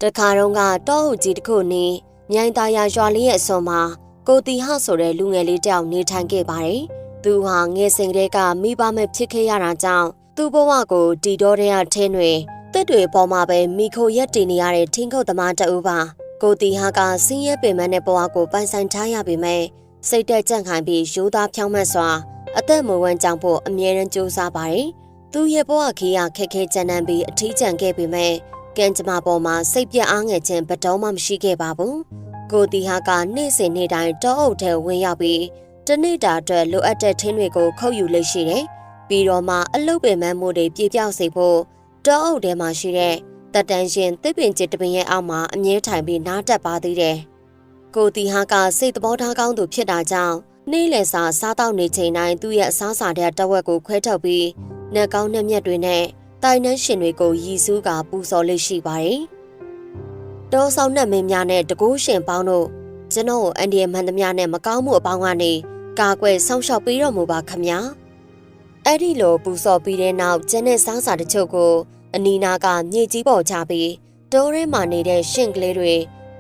တခါတော့ကတောအုပ်ကြီးတစ်ခုနေမြိုင်သားရရွာလေးရဲ့အစွန်မှာကိုတီဟဆိုတဲ့လူငယ်လေးတယောက်နေထိုင်ခဲ့ပါတယ်။သူဟာငယ်စဉ်ကတည်းကမိဘမဲ့ဖြစ်ခဲ့ရတာကြောင့်သူ့ဘဝကိုတီတော်တဲ့ထင်းတွေတက်တွေပေါ်မှာပဲမိခိုရက်တည်နေရတဲ့ထင်းခုတ်သမားတအူးပါ။ကိုတီဟာကစင်းရဲပင်မတဲ့ဘဝကိုပိုင်ဆိုင်ထားရပေမဲ့စိတ်တက်ကြံ့ခိုင်ပြီးရိုးသားဖြောင့်မတ်စွာအသက်မွေးဝမ်းကြောင်းဖို့အမြဲတမ်းကြိုးစားပါတယ်။သူရဲ့ဘဝခီးရခက်ခဲကြမ်းတမ်းပြီးအထီးကျန်ခဲ့ပေမဲ့ကံကြမ္မာပေါ်မှာစိတ်ပြတ်အားငယ်ခြင်းဘတော်မှမရှိခဲ့ပါဘူး။ကိုတီဟာကနေ့စဉ်နေ့တိုင်းတောအုပ်ထဲဝင်ရောက်ပြီးတနေ့တာအတွက်လိုအပ်တဲ့ထင်းတွေကိုခုတ်ယူလိမ့်ရှိတယ်။ပြီးတော့မှအလုပ်ပင်ပန်းမှုတွေပြေပြောက်စေဖို့တောအုပ်ထဲမှာရှိတဲ့တက်တန်းရှင်သစ်ပင်ကျစ်တပင်ရဲ့အောက်မှာအမြဲထိုင်ပြီးနားတက်ပါသေးတယ်။ကိုတီဟာကစိတ်သဘောထားကောင်းသူဖြစ်တာကြောင့်နေ့လယ်စာစားတောက်နေချိန်တိုင်းသူ့ရဲ့အစားစာတဲ့တဝက်ကိုခွဲထုတ်ပြီးနှက်ကောင်းနှက်မြက်တွေနဲ့တိုင်နှန်းရှင်တွေကိုရည်စူးကပူဇော်လေးရှိပါတယ်။တောဆောင်နှက်မင်းများနဲ့တကူးရှင်ပေါင်းတို့ကျွန်တော်ကိုအန်ဒီယမန်သမျှနဲ့မကောင်းမှုအပေါင်းကနေကာကွယ်ဆောင်းရှောက်ပေးတော်မူပါခမညာ။အဲ့ဒီလိုပူဇော်ပြီးတဲ့နောက်ကျန်တဲ့စားစာတချို့ကိုအနီနာကမြေကြီးပေါ်ချပြီးတောထဲမှာနေတဲ့ရှင်ကလေးတွေ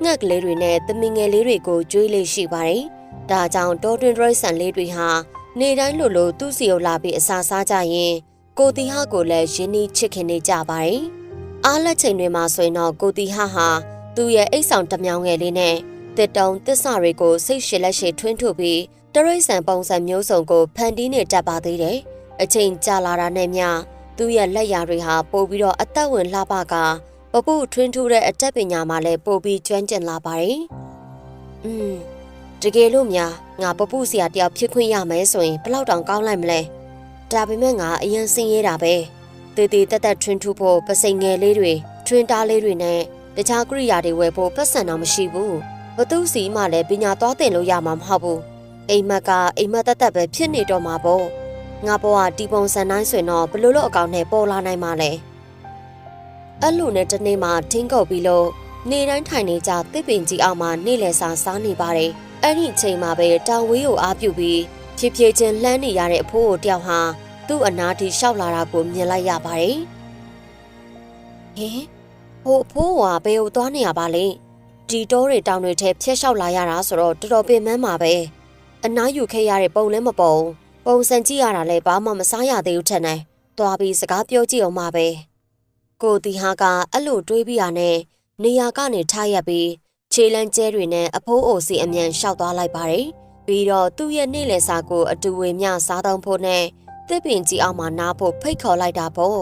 ငှက်ကလေးတွေနဲ့သမီးငယ်လေးတွေကိုကျွေးလေးရှိပါတယ်။ဒါကြောင့်တောတွင်ဒရိုက်ဆန်လေးတွေဟာနေတိုင်းလိုသူ့စီကိုလာပြီးအစာစားကြရင်ကိုတီဟကိုလည်းရင်းနှီးချစ်ခင်နေကြပါတယ်။အားလက်ချိန်တွေမှာဆိုရင်တော့ကိုတီဟဟာသူ့ရဲ့အိတ်ဆောင်တမြောင်ငယ်လေးနဲ့တစ်တုံသစ္စာတွေကိုစိတ်ရှည်လက်ရှည်ထွင်းထုတ်ပြီးတရိတ်ဆန်ပုံစံမျိုးစုံကိုဖန်တီးနေတတ်ပါသေးတယ်။အချိန်ကြာလာတာနဲ့မျှသူ့ရဲ့လက်ရာတွေဟာပိုပြီးတော့အသက်ဝင်လှပကပပုထွင်းထူးတဲ့အတတ်ပညာမှာလည်းပိုပြီးကျွမ်းကျင်လာပါတယ်။တကယ်လို့များငါပပုဆရာတယောက်ဖြစ်ခွင့်ရမယ်ဆိုရင်ဘလောက်တောင်ကောင်းလိုက်မလဲ။ဒါပေမဲ့ငါအရင်စင်ရတာပဲ။တေတေတက်တက်ထွင်းထူးဖို့ပစိန်ငယ်လေးတွေထွင်းတားလေးတွေနဲ့တခြားကိရိယာတွေဝယ်ဖို့ပတ်စံတော့မရှိဘူး။ဘသူစီမှလည်းပညာသွားတင်လို့ရမှာမဟုတ်ဘူး။အိမ်မက်ကအိမ်မက်တက်တက်ပဲဖြစ်နေတော့မှာပေါ့။ငါဘဝဒီပုံစံတိုင်းဆိုရင်တော့ဘလို့လို့အကောင်နဲ့ပေါ်လာနိုင်မှာလဲ။အဲ့လိုနဲ့တနေ့မှထင်းကုတ်ပြီးလို့နေတိုင်းထိုင်နေကြသစ်ပင်ကြီးအောက်မှာနေလည်စာစားနေပါတယ်။အဲ့ဒီအချိန်မှာပဲတောင်ဝေးကိုအားပြုပြီးဖြည်းဖြည်းချင်းလှမ်းနေရတဲ့အဖိုးကိုတယောက်ဟာသူ့အနားထိရှောက်လာတာကိုမြင်လိုက်ရပါတယ်။ဟင်ဟိုအဖိုးကဘယ်ကိုသွားနေရပါလဲ။ဒီတောတွေတောင်တွေထဲဖျက်လျှောက်လာရတာဆိုတော့တော်တော်ပင်ပန်းပါပဲ။အနားယူခဲ့ရတဲ့ပုံလည်းမပေါ်ဘူး။ပုံစံကြည့်ရတာလည်းဘာမှမစားရသေးဘူးထင်တယ်။သွားပြီးစကားပြောကြည့်အောင်ပါပဲ။ကိုတီဟာကအဲ့လိုတွေးပြီးရနဲ့နေရာကနေထားရပြီးခြေလမ်းကျဲတွေနဲ့အဖိုးအိုစီအမြန်ရှောက်သွားလိုက်ပါတယ်။ပြီးတော့သူ့ရဲ့နေ့လည်စာကိုအတူဝေမျှစားသုံးဖို့နဲ့တစ်ပင်ကြီးအောက်မှာနားဖို့ဖိတ်ခေါ်လိုက်တာပေါ့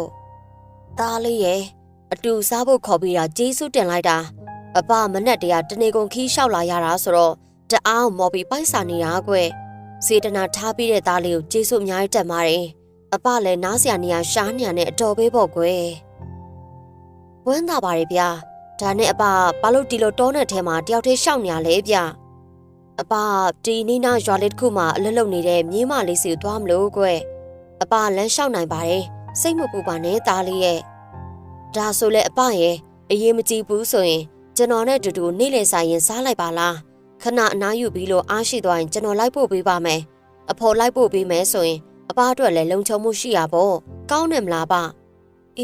။သားလေးရဲ့အတူစားဖို့ခေါ်ပြီးတာကျေးဇူးတင်လိုက်တာ။အပမနဲ့တည်းကတနေကုန်ခီးလျှောက်လာရတာဆိုတော့တအားမော်ပြီးပိုက်စာနေတာကွ။စေတနာထားပြီးတဲ့သားလေးကိုကျေးဇူးအများကြီးတက်ပါတယ်။အပလည်းနားစရာနေရာရှားနေရနဲ့အတော်ပဲပေါ့ကွယ်။ဝမ်းသာပါတယ်ဗျာ။ဒါနဲ့အပဘာလို့ဒီလိုတောနဲ့ထဲမှာတယောက်တည်းရှောက်နေရလဲဗျ။အပဒီနီနာရွာလေးတစ်ခုမှာအလွတ်လုံနေတဲ့မြေးမလေးစီကိုသွားမလို့ကွယ်။အပလမ်းလျှောက်နိုင်ပါတယ်။စိတ်မပူပါနဲ့သားလေးရဲ့။ဒါဆိုလဲအပရဲ့အရေးမကြီးဘူးဆိုရင်ကျွန်တော်နဲ့တူတူနေ့လည်စာရင်စားလိုက်ပါလား။ခဏအနားယူပြီးလို့အားရှိသွားရင်ကျွန်တော်လိုက်ပို့ပေးပါမယ်။အဖော်လိုက်ပို့ပေးမယ်ဆိုရင်အပအတွက်လည်းလုံခြုံမှုရှိရပေါ့။ကောင်းတယ်မလားပါ။အေ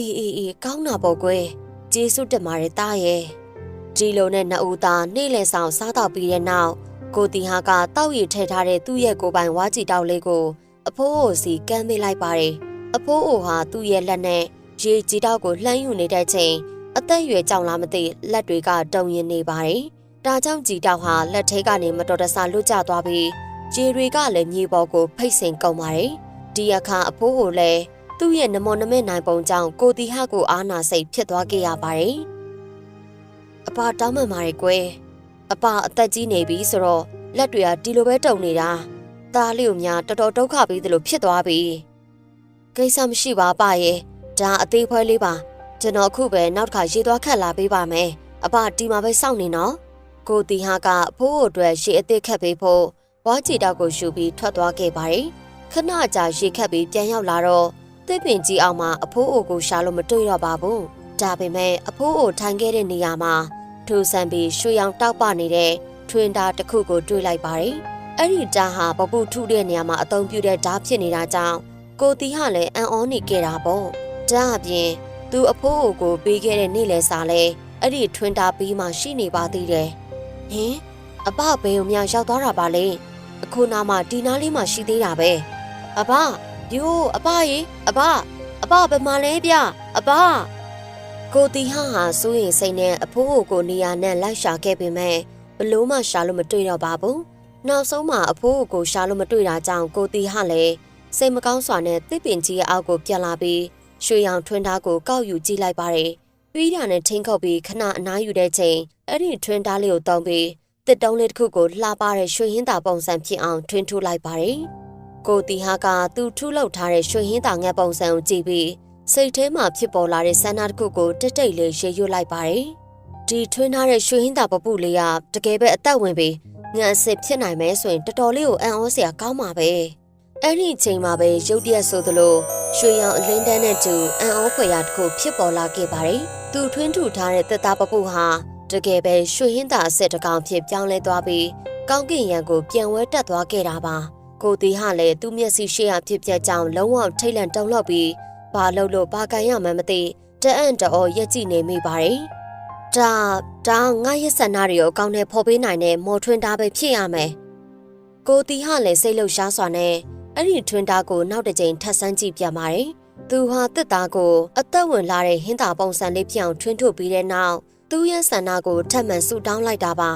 းကောင်းတာပေါ့ကွယ်။ကျေးဇူးတင်ပါတယ်သားရဲ့။ဒီလိုနဲ့နှစ်ဦးသားနေ့လည်ဆောင်စားတော့ပြီးတဲ့နောက်ကိုတီဟာကတောက်ရည်ထည့်ထားတဲ့သူ့ရဲ့ကိုပိုင်ဝါကြည်တောက်လေးကိုအဖိုးအိုစီကမ်းပေးလိုက်ပါတယ်။အဖိုးအိုဟာသူ့ရဲ့လက်နဲ့ရေကြည်တောက်ကိုလှမ်းယူနေတဲ့ချိန်အသက်အရွယ်ကြောင့်လားမသိလက်တွေကတုံရင်နေပါတယ်။ဒါကြောင့်ကြည်တောက်ဟာလက်ထဲကနေမတော်တဆလွတ်ကျသွားပြီးခြေတွေကလည်းမြေပေါ်ကိုဖိတ်ဆင်ကုန်ပါတယ်။ဒီအခါအဖိုးအိုလည်းသူ့ရဲ့နမောနမဲနိုင်ပုံကြောင့်ကိုတီဟကိုအာနာစိတ်ဖြစ်သွားခဲ့ရပါတယ်။အပတောင်းမှန်ပါတယ်ကွယ်။အပအသက်ကြီးနေပြီဆိုတော့လက်တွေကဒီလိုပဲတုံနေတာ။သားလေးကိုများတော်တော်ဒုက္ခပေးသလိုဖြစ်သွားပြီ။ကိစ္စမရှိပါအပရဲ့။ဒါအသေးဖွဲလေးပါ။ကျွန်တော်အခုပဲနောက်တစ်ခါရေသွားခတ်လာပေးပါမယ်။အပဒီမှာပဲစောင့်နေနော်။ကိုတီဟာကအဖိုးအတွက်ရေအသေးခတ်ပေးဖို့ဝါချီတောက်ကိုရှူပြီးထွက်သွားခဲ့ပါတယ်။ခဏကြာရေခတ်ပြီးပြန်ရောက်လာတော့တစ်ပင်ကြီးအောင်မှာအဖိုးအိုကိုရှာလို့မတွေ့တော့ပါဘူး။ဒါပေမဲ့အဖိုးအိုထိုင်ခဲ့တဲ့နေရာမှာထူဆန်ပြီးရွှေရောင်တောက်ပနေတဲ့ထွင်တာတစ်ခုကိုတွေ့လိုက်ပါတယ်။အဲ့ဒီဓာတ်ဟာပပုထုတဲ့နေရာမှာအသုံးပြုတဲ့ဓာတ်ဖြစ်နေတာကြောင့်ကိုတီဟာလည်းအံ့ဩနေခဲ့တာပေါ့။ဒါအပြင်သူအဖိုးအိုကိုပေးခဲ့တဲ့နေ့လည်စာလဲအ အဲ့ဒီထွန်းတာပြီးမှရှိနေပါသေးတယ်ဟင်အဘဘယ်ုံများရောက်သွားတာပါလဲအခုနာမှဒီနားလေးမှရှိသေးတာပဲအဘယိုးအဘရေအဘဘယ်မှာလဲဗျအဘကိုတီဟာစိုးရင်စိတ်နဲ့အဖိုးကိုနေရာနဲ့လိုက်ရှာခဲ့ပေမဲ့ဘလို့မှရှာလို့မတွေ့တော့ပါဘူးနောက်ဆုံးမှအဖိုးကိုရှာလို့မတွေ့တာကြောင့်ကိုတီဟာလည်းစိတ်မကောင်းစွာနဲ့တစ်ပင်ကြီးရဲ့အောက်ကိုပြန်လာပြီးရွှေရောင်ထွန်းသားကိုကောက်ယူကြည့်လိုက်ပါတယ်ပြီးတာနဲ့ထိန်းခုပ်ပြီးခဏအနားယူတဲ့ချိန်အဲ့ဒီထွန်းသားလေးကိုတောင်းပြီးတစ်တုံးလေးတစ်ခုကိုလှပတဲ့ရွှေဟင်းသာပုံစံဖြစ်အောင်ထွန်းထူလိုက်ပါတယ်ကိုတီဟာကသူ့ထုလုပ်ထားတဲ့ရွှေဟင်းသာငှက်ပုံစံကိုကြည့်ပြီးစိတ်ထဲမှာဖြစ်ပေါ်လာတဲ့ဆန္ဒတစ်ခုကိုတိတ်တိတ်လေးရေရွတ်လိုက်ပါတယ်ဒီထွန်းထားတဲ့ရွှေဟင်းသာပပုလေးကတကယ်ပဲအသက်ဝင်ပြီးငှက်အစစ်ဖြစ်နိုင်မယ်ဆိုရင်တော်တော်လေးကိုအံ့ဩစရာကောင်းပါပဲအဲ့ဒီချိန်မှာပဲရုတ်တရက်ဆိုသလိုရွှေရောင်အလင်းတန်းနဲ့တူအံ့ဩဖွယ်ရာတစ်ခုဖြစ်ပေါ်လာခဲ့ပါတယ်သူထွန်းထူထားတဲ့သက်သားပပုဟာတကယ်ပဲရွှေဟင်းသာအစစ်တစ်ကောင်ဖြစ်ပြောင်းလဲသွားပြီးကောင်းကင်ရံကိုပြန်ဝဲတက်သွားခဲ့တာပါကိုတီဟာလည်းသူ့မျက်စိရှေ့ရဖြစ်ပျက်ကြောင်လုံးဝထိတ်လန့်တုန်လှုပ်ပြီးဘာလို့ဘာကန်ရမှန်းမသိတအံ့တော်ရက်ကြည့်နေမိပါတယ်ဒါငါရဲ့ဆန္ဒတွေကိုအကောင်းနဲ့ဖော်ပေးနိုင်တဲ့မော်ထွန်းသားပဲဖြစ်ရမယ်ကိုတီဟာလည်းစိတ်လှုပ်ရှားစွာနဲ့အဲ့ဒီထွန်းသားကိုနောက်တစ်ကြိမ်ထပ်ဆန်းကြည့်ပြန်ပါတယ်သူဟာတစ်သားကိုအသက်ဝင်လာတဲ့ဟင်းသာပုံစံလေးပြောင်းထွန်းထုတ်ပြီးတဲ့နောက်သူ့ရဲ့ဆန္ဒကိုထပ်မံဆူတောင်းလိုက်တာပါ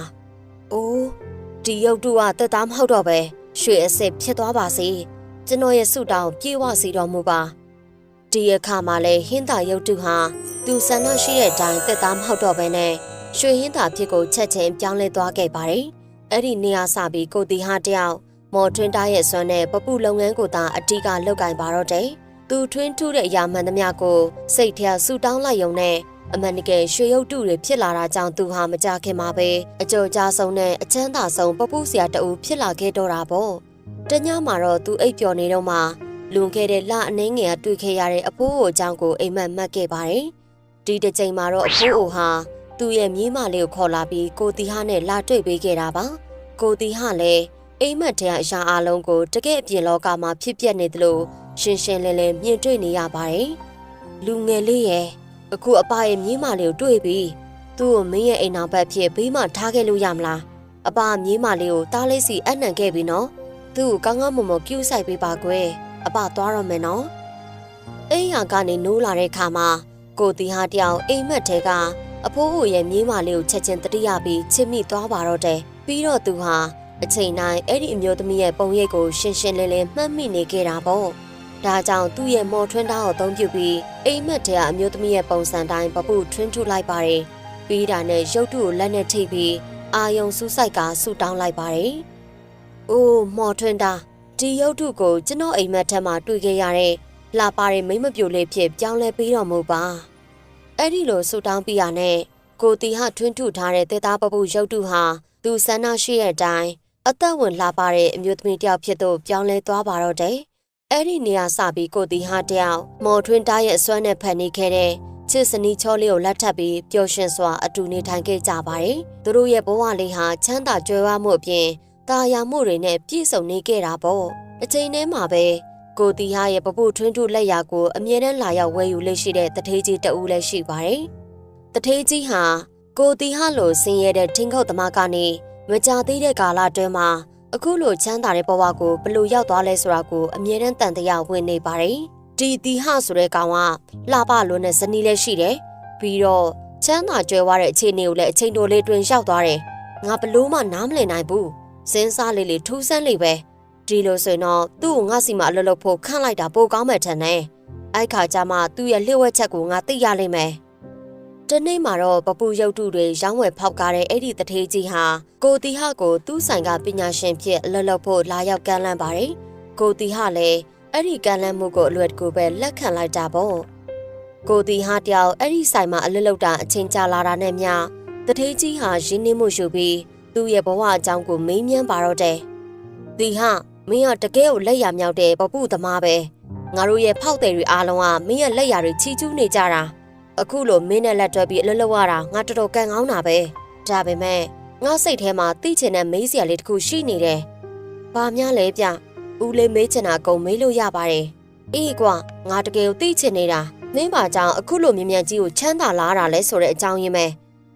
အိုးဒီရုပ်တုကတစ်သားမဟုတ်တော့ပဲရွှေအစစ်ဖြစ်သွားပါစေကျွန်တော်ရဲ့ဆူတောင်းပြေဝစီတော်မူပါဒီအခါမှာလဲဟင်းသာရုပ်တုဟာသူဆန္ဒရှိတဲ့အတိုင်းတစ်သားမဟုတ်တော့ဘဲနဲ့ရွှေဟင်းသာဖြစ်ကိုချက်ချင်းပြောင်းလဲသွားခဲ့ပါတယ်အဲ့ဒီနေရာစပြီးကိုတီဟာတယောက်မော်ထွန်းတားရဲ့စွမ်းနဲ့ပပုလုပ်ငန်းကိုသာအတိကလုပ်ကင်ပါတော့တယ်သူထွန်းထူးတဲ့အရာမှန်သမျှကိုစိတ်ထဲဆူတောင်းလိုက်ရုံနဲ့အမှန်တကယ်ရွှေရုပ်တုတွေဖြစ်လာတာကြောင့်သူဟာမကြခင်မှာပဲအကြော်ကြားဆုံးနဲ့အချမ်းသာဆုံးပပုဆရာတူဖြစ်လာခဲ့တော့တာပေါ့တညမှာတော့သူအိပ်ပျော်နေတော့မှလွန်ခဲ့တဲ့လအနည်းငယ်ကတွေ့ခဲ့ရတဲ့အဖိုးအိုအကြောင်းကိုအိမ်မက်မှတ်ခဲ့ပါတယ်ဒီတစ်ချိန်မှာတော့အဖိုးအိုဟာသူ့ရဲ့မြေးမလေးကိုခေါ်လာပြီးကိုတီဟာနဲ့လာတွေ့ပေးခဲ့တာပါကိုတီဟာလည်းအိမ်မက်တဲ့အရာအလုံးကိုတကယ်အပြင်လောကမှာဖြစ်ပျက်နေသလိုရှင်းရှင်းလင်းလင်းမြင်တွေ့နေရပါတယ်လူငယ်လေးရဲ့အခုအပရဲ့မြေးမလေးကိုတွေ့ပြီးသူ့ကိုမင်းရဲ့အိမ်နောက်ဘက်ဖြစ်ဘေးမှာထားခဲ့လို့ရမလားအပမြေးမလေးကိုတားလေးစီအနှံခဲ့ပြီနော်သူ့ကိုကောင်းကောင်းမွန်မွန်ပြုဆိုင်ပေးပါကွယ်အပသွားရမယ်နော်အိမ်ဟာကနေနိုးလာတဲ့ခါမှာကိုတီဟာတယောက်အိမ်မက်ထဲကအဖိုးအိုရဲ့မြေးမလေးကိုချက်ချင်းတတိယပြီးချစ်မိသွားပါတော့တယ်ပြီးတော့သူဟာအချိန်တိုင်းအဲ့ဒီအမျိုးသမီးရဲ့ပုံရိပ်ကိုရှင်းရှင်းလင်းလင်းမှတ်မိနေခဲ့တာပေါ့ဒါကြောင့်သူ့ရဲ့မော်ထွန်းသားကိုအသုံးပြုပြီးအိမ်မက်ထဲကအမျိုးသမီးရဲ့ပုံစံတိုင်းပပုထွန်းထူလိုက်ပါတယ်ပြီးတာနဲ့ရုပ်တုကိုလက်နဲ့ထိပ်ပြီးအာယုံစူးစိုက်ကဆူတောင်းလိုက်ပါတယ်အိုးမော်ထွန်းသားဒီရုပ်တုကိုကျွန်တော်အိမ်မက်ထဲမှာတွေ့ခဲ့ရတဲ့လှပတဲ့မိမပြိုလေးဖြစ်ပြောင်းလဲပေးတော်မူပါအဲ့ဒီလိုဆူတောင်းပြရနဲ့ကိုတီဟာထွန်းထူထားတဲ့သေသားပပုရုပ်တုဟာသူဆန္ဒရှိတဲ့အတိုင်းအသက်ဝင်လှပတဲ့အမျိုးသမီးတယောက်ဖြစ်သူပြောင်းလဲသွားပါတော့တယ်အဲ့ဒီနေရာစပြီးကိုတီဟာတယောက်မော်ထွန်းသားရဲ့အစွမ်းနဲ့ဖန်နေခဲ့တဲ့ချစ်စနီးချောလေးကိုလက်ထပ်ပြီးပျော်ရွှင်စွာအတူနေထိုင်ခဲ့ကြပါတယ်သူတို့ရဲ့ဘဝလေးဟာချမ်းသာကြွယ်ဝမှုအပြင်တာယာမှုတွေနဲ့ပြည့်စုံနေခဲ့တာပေါ့အချိန်ထဲမှာပဲကိုတီဟာရဲ့ပပုထွန်းထူလက်ရာကိုအမြဲတမ်းလာရောက်ဝယ်ယူလေးရှိတဲ့တထေးကြီးတဦးလည်းရှိပါတယ်တထေးကြီးဟာကိုတီဟာလိုဆင်းရဲတဲ့ထင်းခုတ်သမားကနေမကြသေးတဲ့ကာလအတွင်းမှာအခုလိုချမ်းသာတဲ့ဘဝကိုဘလို့ရောက်သွားလဲဆိုတာကိုအမြဲတမ်းတန်တရားဝင်နေပါတယ်ဒီတီဟာဆိုတဲ့ကောင်ကလှပလို့နဲ့ဇနီးလည်းရှိတယ်ပြီးတော့ချမ်းသာကြွယ်ဝတဲ့အခြေအနေကိုလည်းအချိန်တိုလေးတွင်ရောက်သွားတယ်ငါဘလို့မှနားမလည်နိုင်ဘူးစဉ်းစားလေးထူးဆန်းလေးပဲဒီလိုဆိုရင်တော့သူ့ကိုငါစီမှာအလုပ်လုပ်ဖို့ခန့်လိုက်တာပိုကောင်းမယ်ထင်တယ်အဲ့ခါကျမှသူ့ရဲ့လျှို့ဝှက်ချက်ကိုငါသိရလိမ့်မယ်တနေ့မှာတော့ပပူရုပ်တုတွေရောင်းဝယ်ဖောက်ကားတဲ့အဲ့ဒီတထေးကြီးဟာကိုတီဟကိုသူ့ဆိုင်ကပညာရှင်ဖြစ်အလုပ်လုပ်ဖို့လာရောက်ကမ်းလှမ်းပါတယ်ကိုတီဟလည်းအဲ့ဒီကမ်းလှမ်းမှုကိုအလွယ်တကူပဲလက်ခံလိုက်တာပေါ့ကိုတီဟတယောက်အဲ့ဒီဆိုင်မှာအလုပ်လုပ်တာအချိန်ကြာလာတာနဲ့မျှတထေးကြီးဟာရင်းနှီးမှုရှုပြီးသူ့ရဲ့ဘဝအကြောင်းကိုမေးမြန်းပါတော့တယ်တီဟမင်းကတကယ်ကိုလက်ရမြောက်တဲ့ပပုသမားပဲငါတို့ရဲ့ဖောက်တယ်တွေအားလုံးကမင်းရဲ့လက်ရတွေချီကျူးနေကြတာအခုလိုမင်းနဲ့လက်တွဲပြီးအလုပ်လုပ်ရတာငါတော်တော်ကံကောင်းတာပဲဒါပေမဲ့ငါစိတ်ထဲမှာသိချင်တဲ့မေးစရာလေးတစ်ခုရှိနေတယ်။ဘာများလဲဗျ။ဦးလေးမေးချင်တာကုန်မေးလို့ရပါတယ်။အေးကွာငါတကယ်ကိုသိချင်နေတာမင်းပါကြောင့်အခုလိုမြ мян ကြီးကိုချမ်းသာလာတာလဲဆိုတဲ့အကြောင်းရင်းပဲ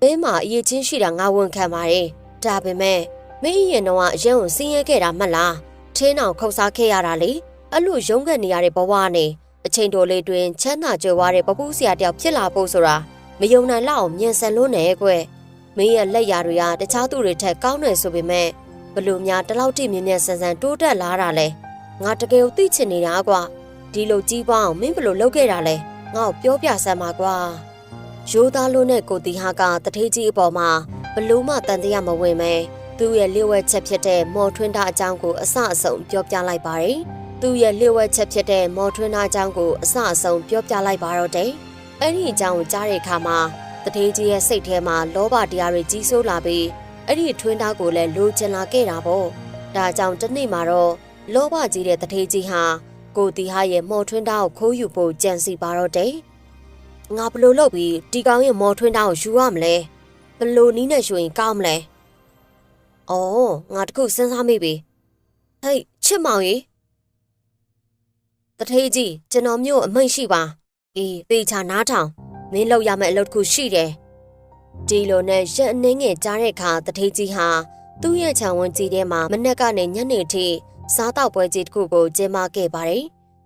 မင်းမှာအရေးချင်းရှိတာငါဝန်ခံပါတယ်ဒါပေမဲ့မင်းရင်တော့အရင်ကဆင်းရဲခဲ့တာမှတ်လားထင်းအောင်ခုတ်စားခဲ့ရတာလေအဲ့လိုရုန်းကန်နေရတဲ့ဘဝနဲ့အချိန်တိုလေးတွင်ချမ်းသာကြွယ်ဝတဲ့ပပူးဆရာတယောက်ဖြစ်လာဖို့ဆိုတာမယုံနိုင်လောက်အောင်မြန်ဆန်လို့နဲ့ကွမင်းရဲ့လက်ရာတွေကတခြားသူတွေထက်ကောင်းတယ်ဆိုပေမဲ့ဘလို့များတလောက်ထိမြင်မြန်ဆန်ဆန်တိုးတက်လာတာလဲငါတကယ်ကိုသိချင်နေတာကွာဒီလိုကြီးပွားအောင်မင်းဘလို့လုပ်ခဲ့တာလဲငါ့ကိုပြောပြစမ်းပါကွာရိုးသားလို့နဲ့ကိုတီဟာကတထေးကြီးအပေါ်မှာဘလို့မှတန်တရားမဝင်ပဲသူ့ရဲ့လျှို့ဝှက်ချက်ဖြစ်တဲ့မော်ထွန်းတာအကြောင်းကိုအစအဆုံးပြောပြလိုက်ပါတယ်သူ့ရဲ့လျှို့ဝှက်ချက်ဖြစ်တဲ့မော်ထွန်းတာအကြောင်းကိုအစအဆုံးပြောပြလိုက်ပါတော့တယ်အဲ့ဒီအကြောင်းကိုကြားတဲ့အခါမှာတထေးကြီးရဲ့စိတ်ထဲမှာလောဘတရားတွေကြီးစိုးလာပြီးအဲ့ဒီထွန်းတာကိုလည်းလိုချင်လာခဲ့တာပေါ့ဒါကြောင့်တနေ့မှာတော့လောဘကြီးတဲ့တထေးကြီးဟာကိုတီဟာရဲ့မော်ထွန်းတာကိုခိုးယူဖို့ကြံစီပါတော့တယ်ငါဘလို့လုပ်ပြီးဒီကောင်ရဲ့မော်ထွန်းတာကိုယူရမလဲဘလို့နီးနဲ့ယူရင်ကောင်းမလဲအော်ငါတခုစဉ်းစားမိပြီဟေးချစ်မောင်ကြီးတထေးကြီးကျွန်တော်မျိုးအမိန့်ရှိပါအေးသေချာနားထောင်မင်းလောက်ရမယ့်အလုပ်တစ်ခုရှိတယ်ဒီလိုနဲ့ရက်အနှင်းငယ်ကြားတဲ့အခါတထေးကြီးဟာသူ့ရဲ့ခြံဝန်းကြီးထဲမှာမနက်ကနေညနေထိစားတောက်ပွဲကြီးတစ်ခုကိုကျင်းပခဲ့ပါတယ်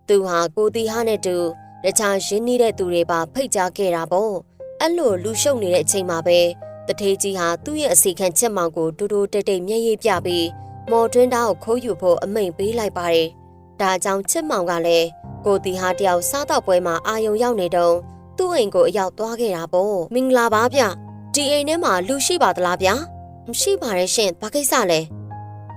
သူဟာကိုတီဟာနဲ့တူတခြားရင်းနှီးတဲ့သူတွေပါဖိတ်ကြားခဲ့တာပေါ့အဲ့လိုလူရှုပ်နေတဲ့အချိန်မှာပဲတထေးကြီးဟာသူ့ရဲ့အစီခံချက်မောင်ကိုတူတူတိတ်တိတ်မျက်ရည်ပြပြီးမော်တွင်းသားကိုခိုးယူဖို့အမိန့်ပေးလိုက်ပါတယ်။ဒါကြောင့်ချက်မောင်ကလည်းကိုတီဟာတယောက်စားတော့ပွဲမှာအာယုံရောက်နေတော့သူ့အိမ်ကိုအရောက်သွားခဲ့တာပေါ့။မင်္ဂလာပါဗျ။ဒီအိမ်ထဲမှာလူရှိပါသလားဗျာ။မရှိပါရဲ့ရှင်။ဘာကိစ္စလဲ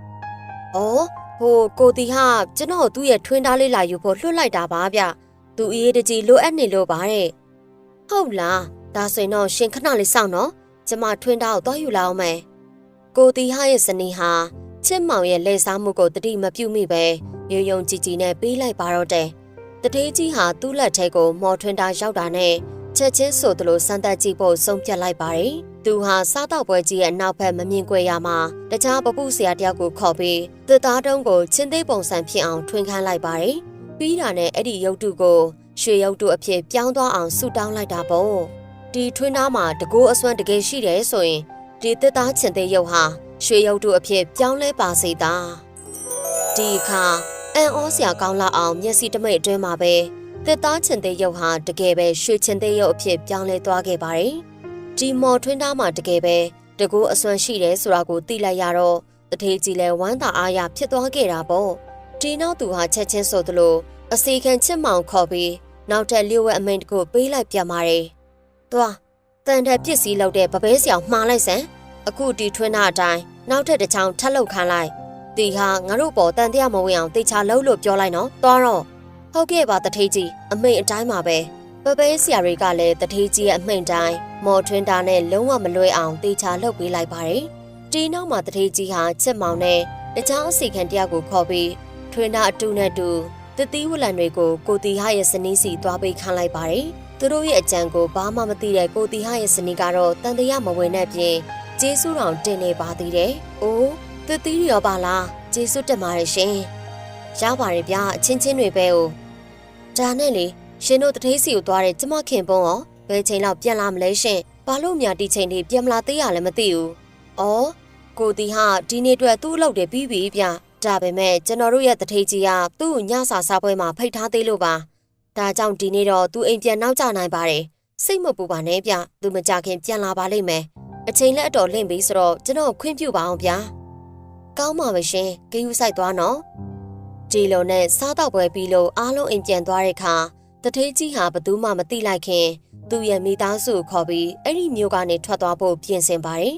။အော်ဟိုကိုတီဟာကျွန်တော်သူ့ရဲ့ထွန်းသားလေးလာယူဖို့လွှတ်လိုက်တာပါဗျ။သူအေးတကြီးလိုအပ်နေလို့ပါတဲ့။ဟုတ်လား။ဒါဆိုရင်တော့ရှင်ခဏလေးစောင့်နော်။ကျမထွန်းသားကိုသွားယူလာအောင်မယ်။ကိုတီဟာရဲ့ဇနီးဟာချစ်မောင်ရဲ့လက်စားမှုကိုတတိမပြုမိပဲယုံယုံကြည်ကြည်နဲ့ပေးလိုက်ပါတော့တယ်။တထေးကြီးဟာသူ့လက်ထဲကိုမော်ထွန်းတာရောက်တာနဲ့ချက်ချင်းဆိုသလိုစမ်းသပ်ကြည့်ဖို့ဆုံးဖြတ်လိုက်ပါတယ်။သူဟာစားတော့ပွဲကြီးရဲ့နောက်ဘက်မမြင်ကွယ်ရမှာတခြားပပုဆရာတယောက်ကိုခေါ်ပြီးသစ်သားတုံးကိုချင်းသေးပုံစံဖြစ်အောင်ထွင်ခန်းလိုက်ပါတယ်။ပြီးတာနဲ့အဲ့ဒီရုပ်တုကိုရွှေရုပ်တုအဖြစ်ပြောင်းသွားအောင်ဆူတောင်းလိုက်တာပေါ့။ဒီထွန်းသားမှာတကိုးအစွမ်းတကယ်ရှိတယ်ဆိုရင်ဒီသစ်သားချင်းသေးရုပ်ဟာရွှေရုပ်တုအဖြစ်ပြောင်းလဲပါစေတာဒီအခါအန်အောစရာကောင်းလာအောင်မျက်စိတမိတ်အတွင်းမှာပဲသစ်သားချင်းသေးရုပ်ဟာတကယ်ပဲရွှေချင်းသေးရုပ်အဖြစ်ပြောင်းလဲသွားခဲ့ပါတယ်ဒီမော်ထွန်းသားမှာတကယ်ပဲတကူအစွမ်းရှိတယ်ဆိုတာကိုသိလိုက်ရတော့တထေးကြီးလည်းဝမ်းသာအားရဖြစ်သွားခဲ့တာပေါ့ဒီနောက်သူဟာချက်ချင်းဆိုသလိုအစီခံချစ်မောင်ခေါ်ပြီးနောက်ထပ်လျှို့ဝှက်အမိန့်တခုပေးလိုက်ပြန်ပါတယ်သွားတန်တဲ့ပစ္စည်းလောက်တဲ့ပပဲစီအောင်မှားလိုက်စမ်းအခုဒီထွန်းသားအတိုင်းနောက်ထပ်တစ်ချောင်းထပ်လုပ်ခန်းလိုက်ဒီဟာငါတို့ပေါ်တန်တရားမဝင်အောင်တေချာလုံးလို့ပြောလိုက်နော်သွားတော့ဟုတ်ကဲ့ပါတထေးကြီးအမိန့်အတိုင်းပါပဲပပဲဆရာတွေကလည်းတထေးကြီးရဲ့အမိန့်တိုင်းမော်ထွန်းတာနဲ့လုံးဝမလွဲအောင်တေချာလုပ်ပေးလိုက်ပါတယ်ဒီနောက်မှာတထေးကြီးဟာချက်မောင်နဲ့တခြားအစီခံတရားကိုခေါ်ပြီးထွန်းတာအတူနဲ့တူတတိဝလံတွေကိုကိုတီဟာရဲ့ဇနီးစီသွားပေးခန်းလိုက်ပါတယ်သူတို့ရဲ့အကြံကိုဘာမှမသိတဲ့ကိုတီဟာရဲ့ဇနီးကတော့တန်တရားမဝင်တဲ့ပြင်ကျေးဇူးတော်တင်နေပါသေးတယ်။အိုးသတိရောပါလားကျေးဇူးတင်ပါတယ်ရှင်။ရပါတယ်ဗျာအချင်းချင်းတွေပဲ။ဒါနဲ့လေရှင်တို့တထေးစီကိုသွားတဲ့ကျမခင်ပွန်းရောဘယ်ချိန်လောက်ပြန်လာမလဲရှင်။ဘာလို့များဒီချိန်ထိပြန်မလာသေးရလဲမသိဘူး။အော်ကိုတီဟာဒီနေ့အတွက်သူ့အလုပ်တွေပြီးပြီဗျ။ဒါပေမဲ့ကျွန်တော်တို့ရဲ့တထေးကြီးကသူ့ညစာစားပွဲမှာဖိတ်ထားသေးလို့ပါ။ဒါကြောင့်ဒီနေ့တော့သူအိမ်ပြန်နောက်ကျနိုင်ပါတယ်။စိတ်မပူပါနဲ့ဗျ။သူမကြခင်ပြန်လာပါလိမ့်မယ်။အချိန်လက်အတော်လင့်ပြီဆိုတော့ကျွန်တော်ခွင့်ပြုပါအောင်ဗျာကောင်းပါမရှင်ဂယူဆိုင်သွားနော်ဒီလိုနဲ့စားတော့ပွဲပြီးလို့အားလုံးအိမ်ပြန်သွားတဲ့အခါတထေးကြီးဟာဘသူမှမသိလိုက်ခင်သူ့ရဲ့မိသားစုကိုခေါ်ပြီးအဲ့ဒီမြို့ကနေထွက်သွားဖို့ပြင်ဆင်ပါတယ်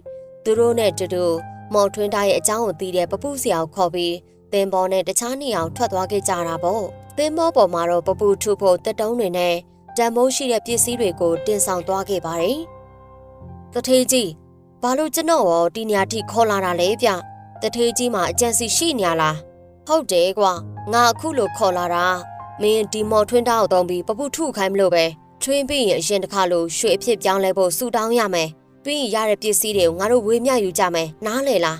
သူတို့နဲ့တူတူမော်ထွန်းတာရဲ့အကြောင်းကိုသိတဲ့ပပုဆရာကိုခေါ်ပြီးသင်္ဘောနဲ့တခြားနေအောင်ထွက်သွားခဲ့ကြတာပေါ့သင်္ဘောပေါ်မှာတော့ပပုထုဖို့တက်တုံးတွေနဲ့တန်မိုးရှိတဲ့ပစ္စည်းတွေကိုတင်ဆောင်သွားခဲ့ပါတယ်တထေးကြီးဘာလို့ကျွန်တော်ရောဒီနေရာထိခေါ်လာတာလဲဗျတထေးကြီးမှာအကြံစီရှိနေလားဟုတ်တယ်ကွာငါအခုလိုခေါ်လာတာမင်းဒီမော်ထွန်းတာကိုတုံးပြီးပပုထုခိုင်းမလို့ပဲထွင်းပြီးရင်အရင်တစ်ခါလိုရွှေအဖြစ်ပြောင်းလဲဖို့ဆူတောင်းရမယ်ပြီးရင်ရတဲ့ပစ္စည်းတွေကိုငါတို့ဝေမျှယူကြမယ်နားလေလား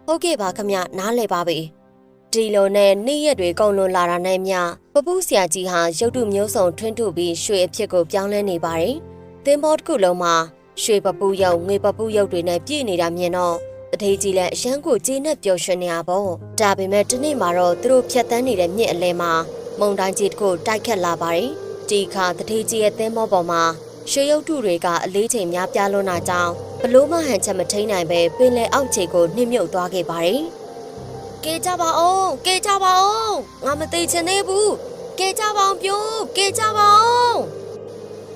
ဟုတ်ကဲ့ပါခမနားလေပါပြီဒီလိုနဲ့နေ့ရက်တွေကုန်လွန်လာတာနဲ့မျှပပုဆရာကြီးဟာရုပ်တုမျိုးစုံထွန်းထုတ်ပြီးရွှေအဖြစ်ကိုပြောင်းလဲနေပါတယ်သင်္ဘောတစ်ခုလုံးမှာ ရွှေပပူရုပ်ငွေပပူရုပ်တွေနဲ့ပြည့်နေတာမြင်တော့တထေးကြီးလည်းအရန်ကိုကျေနပ်ပျော်ရွှင်နေရပေါ့ဒါပေမဲ့ဒီနေ့မှာတော့သူတို့ဖြတ်တန်းနေတဲ့မြစ်အလဲမှာမုန်တိုင်းကြီးတစ်ခုတိုက်ခတ်လာပါတယ်ဒီခါတထေးကြီးရဲ့သင်းမောပေါ်မှာရွှေရုပ်တုတွေကအလေးချိန်များပြားလွန်းတာကြောင့်ဘလို့မှဟန်ချက်မထိန်နိုင်ပဲပင်လယ်အောက်ခြေကိုနှိမ့်မြုပ်သွားခဲ့ပါတယ်ကဲကြပါအောင်ကဲကြပါအောင်ငါမသိချင်သေးဘူးကဲကြပါအောင်ပြိုးကဲကြပါအောင်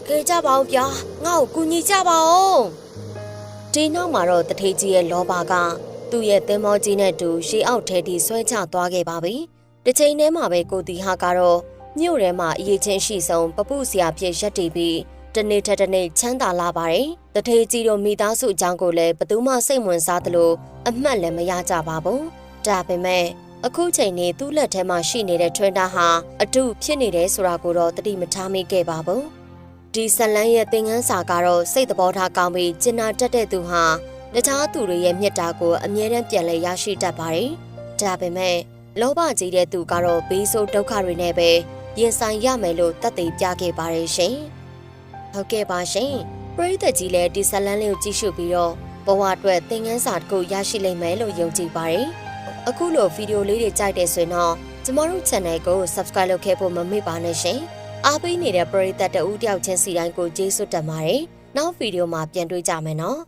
ကဲကြပါအောင်ဗျာငါ့ကိုကူညီကြပါအောင်ဒီနောက်မှာတော့တထေးကြီးရဲ့လောဘကသူ့ရဲ့သင်းမောကြီးနဲ့တူရှေးအောက်ထဲထိဆွဲချသွားခဲ့ပါပြီတစ်ချိန်တည်းမှာပဲကိုတီဟာကတော့မြို့ထဲမှာအရေးချင်းရှိဆုံးပပုဆရာဖြစ်ရက်တည်ပြီးတနေ့ထက်တနေ့ချမ်းသာလာပါတယ်တထေးကြီးတို့မိသားစုအကြောင်းကိုလည်းဘသူမှစိတ်ဝင်စားသလိုအမှတ်လည်းမရကြပါဘူးဒါပေမဲ့အခုချိန်နေသူ့လက်ထဲမှာရှိနေတဲ့ထွန်းတာဟာအတုဖြစ်နေတယ်ဆိုတာကိုတော့သတိမထားမိခဲ့ပါဘူးဒီဇလန်းရဲ့သင်ခန်းစာကတော့စိတ်သဘောထားကောင်းပြီးကျင်နာတတ်တဲ့သူဟာတခြားသူတွေရဲ့မြတ်တာကိုအမြဲတမ်းပြန်လည်ရရှိတတ်ပါတယ်ဒါပေမဲ့လောဘကြီးတဲ့သူကတော့ဘေးဆိုးဒုက္ခတွေနဲ့ပဲရင်ဆိုင်ရမယ်လို့သက်သေပြခဲ့ပါတယ်ရှင်ဟုတ်ကဲ့ပါရှင်ပရိသတ်ကြီးလည်းဒီဇလန်းလေးကိုကြည့်ရှုပြီးတော့ဘဝအတွက်သင်ခန်းစာတစ်ခုရရှိလိမ့်မယ်လို့ယုံကြည်ပါတယ်အခုလိုဗီဒီယိုလေးတွေကြိုက်တယ်ဆိုရင်တော့ကျမတို့ channel ကို subscribe လုပ်ခဲ့ဖို့မမေ့ပါနဲ့ရှင်အားပေးနေတဲ့ပရိသတ်တဦးတယောက်ချင်းစီတိုင်းကိုကျေးဇူးတင်ပါတယ်နောက်ဗီဒီယိုမှာပြန်တွေ့ကြမယ်နော်